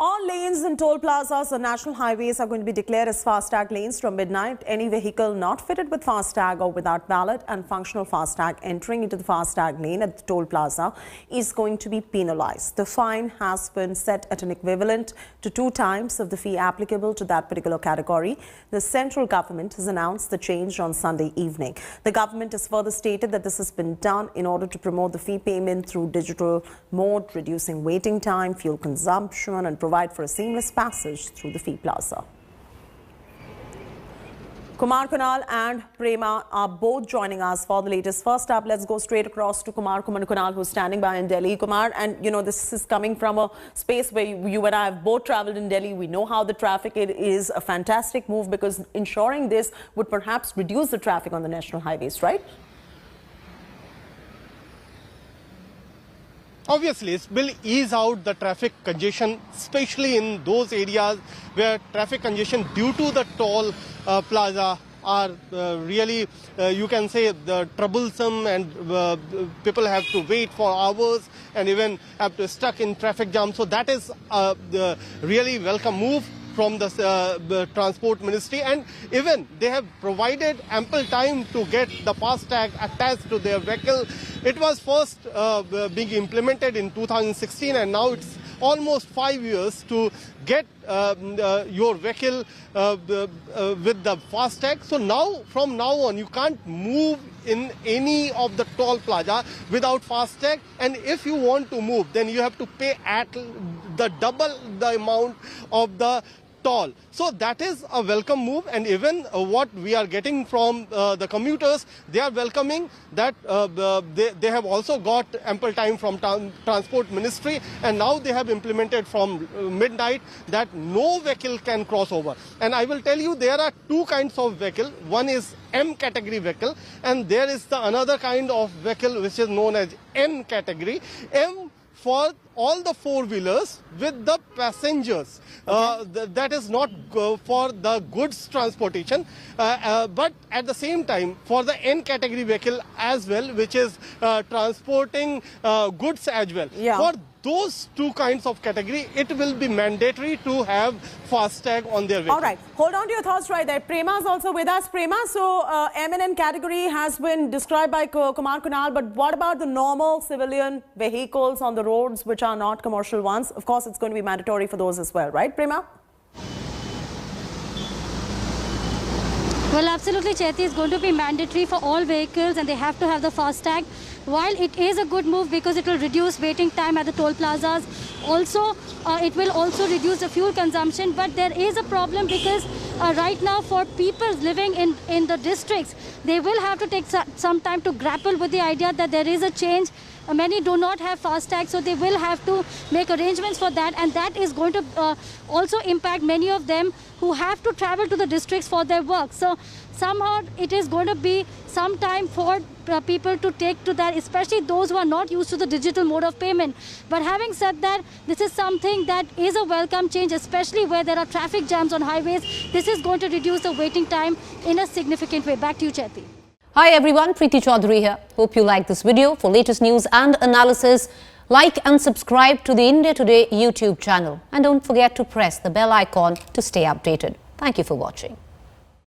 All lanes and toll plazas on national highways are going to be declared as FASTag lanes from midnight. Any vehicle not fitted with FASTag or without valid and functional FASTag entering into the FASTag lane at the toll plaza is going to be penalized. The fine has been set at an equivalent to 2 times of the fee applicable to that particular category. The central government has announced the change on Sunday evening. The government has further stated that this has been done in order to promote the fee payment through digital mode, reducing waiting time, fuel consumption and provide for a seamless passage through the fee plaza. Kumar Kunal and Prema are both joining us for the latest. First up, let's go straight across to Kumar Kunal, who's standing by in Delhi. Kumar, and you know, this is coming from a space where you and I have both traveled in Delhi. We know how the traffic is a fantastic move because ensuring this would perhaps reduce the traffic on the national highways, right? Obviously, it will ease out the traffic congestion, especially in those areas where traffic congestion due to the toll plaza are really, you can say, troublesome, and people have to wait for hours and even have to stuck in traffic jam. So that is the really welcome move from the Transport Ministry, and even they have provided ample time to get the FASTag attached to their vehicle. It was first being implemented in 2016, and now it's almost 5 years to get your vehicle with the FASTag. So now, from now on, you can't move in any of the toll plaza without FASTag, and if you want to move, then you have to pay at the double the amount of the toll. So that is a welcome move, and even what we are getting from the commuters, they are welcoming that they have also got ample time from Transport Ministry, and now they have implemented from midnight that no vehicle can cross over. And I will tell you, there are 2 kinds of vehicle. One is M category vehicle, and there is the another kind of vehicle which is known as N category. M for all the 4-wheelers with the passengers. Okay. That is not for the goods transportation, but at the same time for the N category vehicle as well, which is transporting goods as well. Yeah. For those 2 kinds of category, it will be mandatory to have FASTag on their vehicle. All right, hold on to your thoughts right there. Prema is also with us. Prema, so M and N category has been described by Kumar Kunal, but what about the normal civilian vehicles on the roads which are not commercial ones? Of course, it's going to be mandatory for those as well, right, Prema? Well, absolutely, Chaiti. It's going to be mandatory for all vehicles, and they have to have the FASTag. While it is a good move because it will reduce waiting time at the toll plazas, also it will also reduce the fuel consumption. But there is a problem because right now for people living in the districts, they will have to take some time to grapple with the idea that there is a change. Many do not have FASTag, so they will have to make arrangements for that, and that is going to also impact many of them who have to travel to the districts for their work. So somehow it is going to be some time for people to take to that, especially those who are not used to the digital mode of payment. But having said that, this is something that is a welcome change, especially where there are traffic jams on highways. This is going to reduce the waiting time in a significant way. Back to you, Chaiti. Hi everyone, Preeti Chaudhary here. Hope you like this video. For latest news and analysis, like and subscribe to the India Today YouTube channel. And don't forget to press the bell icon to stay updated. Thank you for watching.